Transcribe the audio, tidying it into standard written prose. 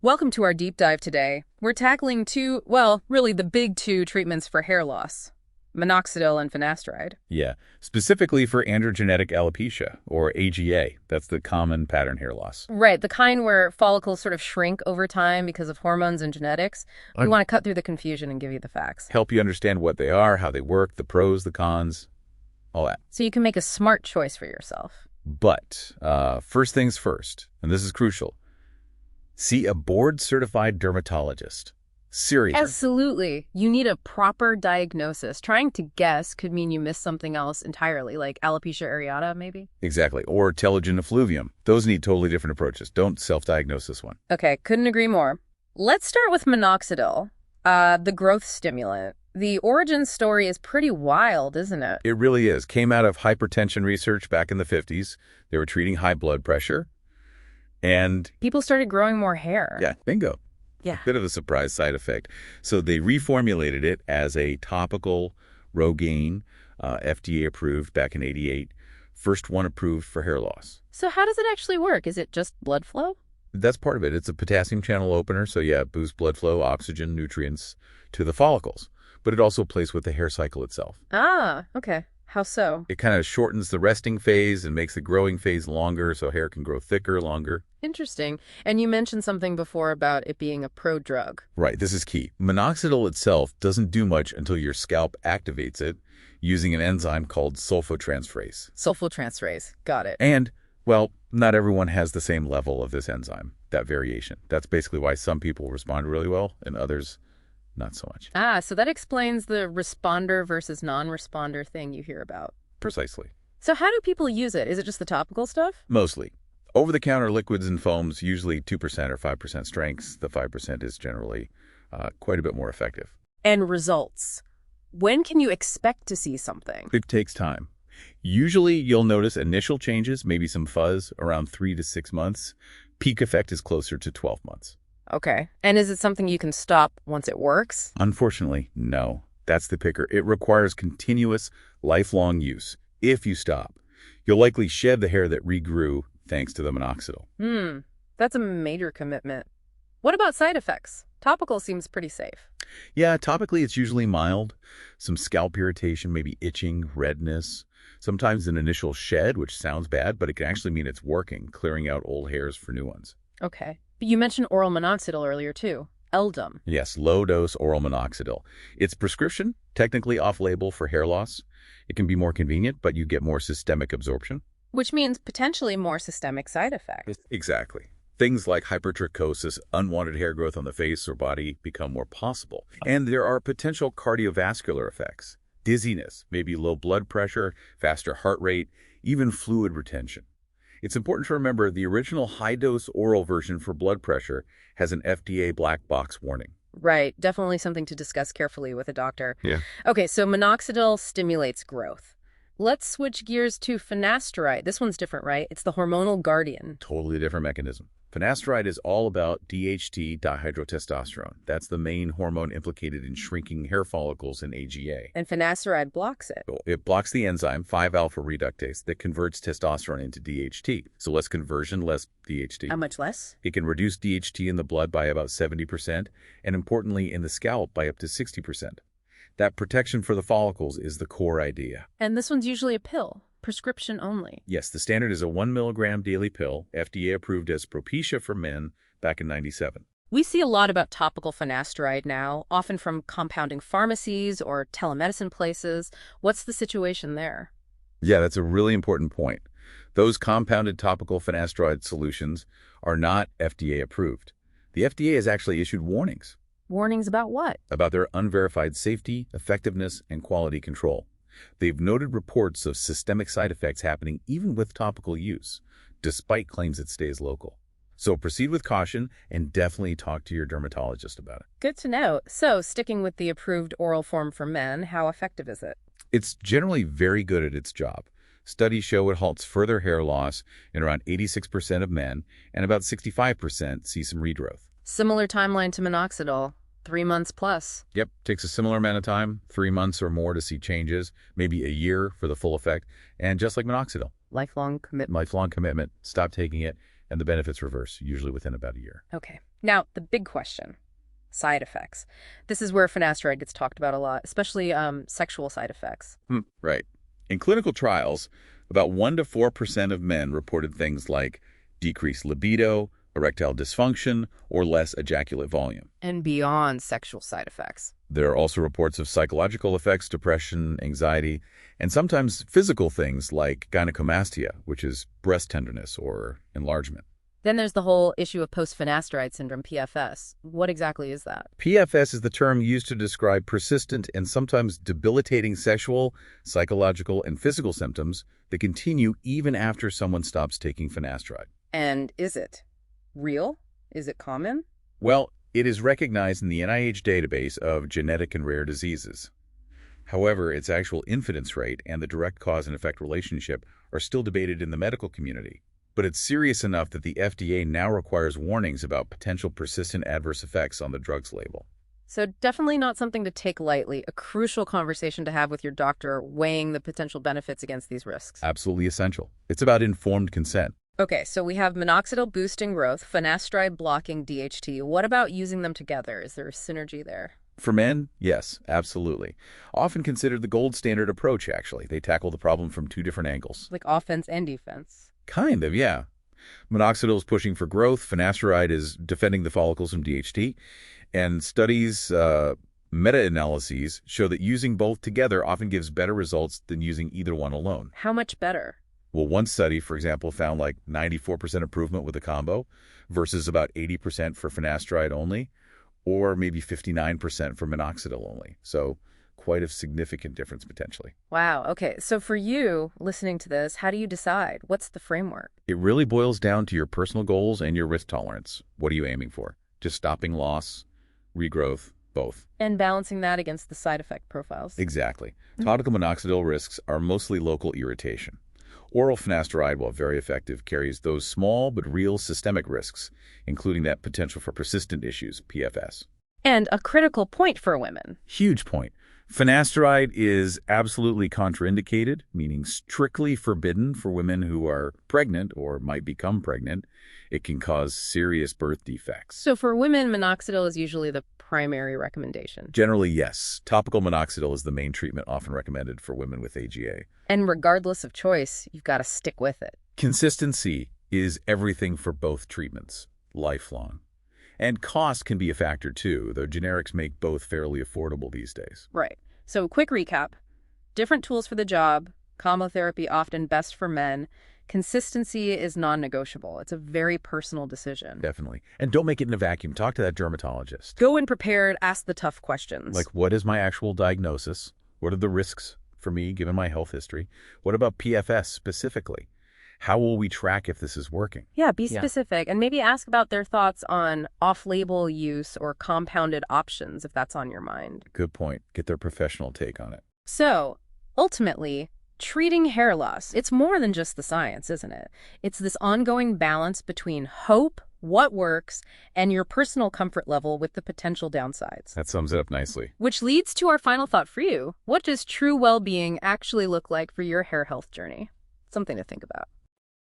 Welcome to our deep dive today. We're tackling really the big two treatments for hair loss, Minoxidil and Finasteride. Yeah, specifically for androgenetic alopecia, or AGA. That's the common pattern hair loss. Right, the kind where follicles sort of shrink over time because of hormones and genetics. We want to cut through the confusion and give you the facts. Help you understand what they are, how they work, the pros, the cons, all that. So you can make a smart choice for yourself. But first things first, and this is crucial, see a board-certified dermatologist. Seriously. Absolutely. You need a proper diagnosis. Trying to guess could mean you missed something else entirely, like alopecia areata, maybe? Exactly. Or telogen effluvium. Those need totally different approaches. Don't self-diagnose this one. Okay, couldn't agree more. Let's start with Minoxidil, the growth stimulant. The origin story is pretty wild, isn't it? It really is. Came out of hypertension research back in the 50s. They were treating high blood pressure. And people started growing more hair. yeah, bingo. Yeah. Bit of a surprise side effect. So they reformulated it as a topical Rogaine, FDA-approved back in '88. First one approved for hair loss. So how does it actually work? Is it just blood flow? That's part of it. It's a potassium channel opener. So yeah, it boosts blood flow, oxygen, nutrients to the follicles. But it also plays with the hair cycle itself. Ah, okay. How so? It kind of shortens the resting phase and makes the growing phase longer so hair can grow thicker, longer. Interesting. And you mentioned something before about it being a prodrug. Right, this is key. Minoxidil itself doesn't do much until your scalp activates it using an enzyme called sulfotransferase. Sulfotransferase. Got it. And, well, not everyone has the same level of this enzyme, that variation. That's basically why some people respond really well and others not so much. Ah, so that explains the responder versus non-responder thing you hear about. Precisely. So how do people use it? Is it just the topical stuff? Mostly. Over-the-counter liquids and foams, usually 2% or 5% strengths. The 5% is generally quite a bit more effective. And results. When can you expect to see something? It takes time. Usually you'll notice initial changes, maybe some fuzz, around 3 to 6 months. Peak effect is closer to 12 months. Okay. And is it something you can stop once it works? Unfortunately, no. That's the kicker. It requires continuous, lifelong use. If you stop, you'll likely shed the hair that regrew thanks to the minoxidil. That's a major commitment. What about side effects? Topical seems pretty safe. Yeah, topically it's usually mild. Some scalp irritation, maybe itching, redness. Sometimes an initial shed, which sounds bad, but it can actually mean it's working, clearing out old hairs for new ones. Okay. But you mentioned oral minoxidil earlier, too. Eldom. Yes, low-dose oral minoxidil. It's prescription, technically off-label for hair loss. It can be more convenient, but you get more systemic absorption. Which means potentially more systemic side effects. Exactly. Things like hypertrichosis, unwanted hair growth on the face or body become more possible. And there are potential cardiovascular effects. Dizziness, maybe low blood pressure, faster heart rate, even fluid retention. It's important to remember the original high-dose oral version for blood pressure has an FDA black box warning. Right. Definitely something to discuss carefully with a doctor. Yeah. Okay, so minoxidil stimulates growth. Let's switch gears to finasteride. This one's different, right? It's the hormonal guardian. Totally different mechanism. Finasteride is all about DHT, dihydrotestosterone. That's the main hormone implicated in shrinking hair follicles in AGA. And finasteride blocks it. It blocks the enzyme 5-alpha reductase that converts testosterone into DHT. So less conversion, less DHT. How much less? It can reduce DHT in the blood by about 70%, and importantly in the scalp by up to 60%. That protection for the follicles is the core idea. And this one's usually a pill. Prescription only. Yes, the standard is a 1 milligram daily pill, FDA approved as Alopecia for men back in '97. We see a lot about topical finasteride now, often from compounding pharmacies or telemedicine places. What's the situation there? Yeah, that's a really important point. Those compounded topical finasteride solutions are not FDA approved. The FDA has actually issued warnings. Warnings about what? About their unverified safety, effectiveness, and quality control. They've noted reports of systemic side effects happening even with topical use, despite claims it stays local. So proceed with caution and definitely talk to your dermatologist about it. Good to know. So sticking with the approved oral form for men, how effective is it? It's generally very good at its job. Studies show it halts further hair loss in around 86% of men, and about 65% see some regrowth. Similar timeline to minoxidil. 3 months plus. Yep, takes a similar amount of time, 3 months or more to see changes, maybe a year for the full effect, and just like minoxidil. Lifelong commitment. Lifelong commitment, stop taking it, and the benefits reverse, usually within about a year. Okay. Now, the big question, side effects. This is where finasteride gets talked about a lot, especially sexual side effects. Right. In clinical trials, about 1 to 4% of men reported things like decreased libido, erectile dysfunction, or less ejaculate volume. And beyond sexual side effects. There are also reports of psychological effects, depression, anxiety, and sometimes physical things like gynecomastia, which is breast tenderness or enlargement. Then there's the whole issue of post-finasteride syndrome, PFS. What exactly is that? PFS is the term used to describe persistent and sometimes debilitating sexual, psychological, and physical symptoms that continue even after someone stops taking finasteride. And is it real? Is it common? Well, it is recognized in the NIH database of genetic and rare diseases. However, its actual incidence rate and the direct cause and effect relationship are still debated in the medical community. But it's serious enough that the FDA now requires warnings about potential persistent adverse effects on the drug's label. So definitely not something to take lightly, a crucial conversation to have with your doctor, weighing the potential benefits against these risks. Absolutely essential. It's about informed consent. Okay, so we have minoxidil boosting growth, finasteride blocking DHT. What about using them together? Is there a synergy there? For men, yes, absolutely. Often considered the gold standard approach, actually. They tackle the problem from two different angles. Like offense and defense. Kind of, yeah. Minoxidil is pushing for growth. Finasteride is defending the follicles from DHT. And studies, meta-analyses, show that using both together often gives better results than using either one alone. How much better? Well, one study, for example, found like 94% improvement with a combo versus about 80% for finasteride only, or maybe 59% for minoxidil only. So quite a significant difference potentially. Wow. Okay. So for you listening to this, how do you decide? What's the framework? It really boils down to your personal goals and your risk tolerance. What are you aiming for? Just stopping loss, regrowth, both. And balancing that against the side effect profiles. Exactly. Topical minoxidil risks are mostly local irritation. Oral finasteride, while very effective, carries those small but real systemic risks, including that potential for persistent issues, PFS. And a critical point for women. Huge point. Finasteride is absolutely contraindicated, meaning strictly forbidden for women who are pregnant or might become pregnant. It can cause serious birth defects. So for women, minoxidil is usually the primary recommendation. Generally, yes. Topical minoxidil is the main treatment often recommended for women with AGA. And regardless of choice, you've got to stick with it. Consistency is everything for both treatments, lifelong. And cost can be a factor too, though generics make both fairly affordable these days. Right. So quick recap. Different tools for the job. Combo therapy often best for men. Consistency is non-negotiable. It's a very personal decision. Definitely. And don't make it in a vacuum. Talk to that dermatologist. Go in prepared, ask the tough questions. Like, what is my actual diagnosis? What are the risks for me, given my health history? What about PFS specifically? How will we track if this is working? Yeah, be specific. And maybe ask about their thoughts on off-label use or compounded options, if that's on your mind. Good point. Get their professional take on it. So, ultimately, treating hair loss, it's more than just the science, isn't it? It's this ongoing balance between hope, what works, and your personal comfort level with the potential downsides. That sums it up nicely. Which leads to our final thought for you. What does true well-being actually look like for your hair health journey? Something to think about.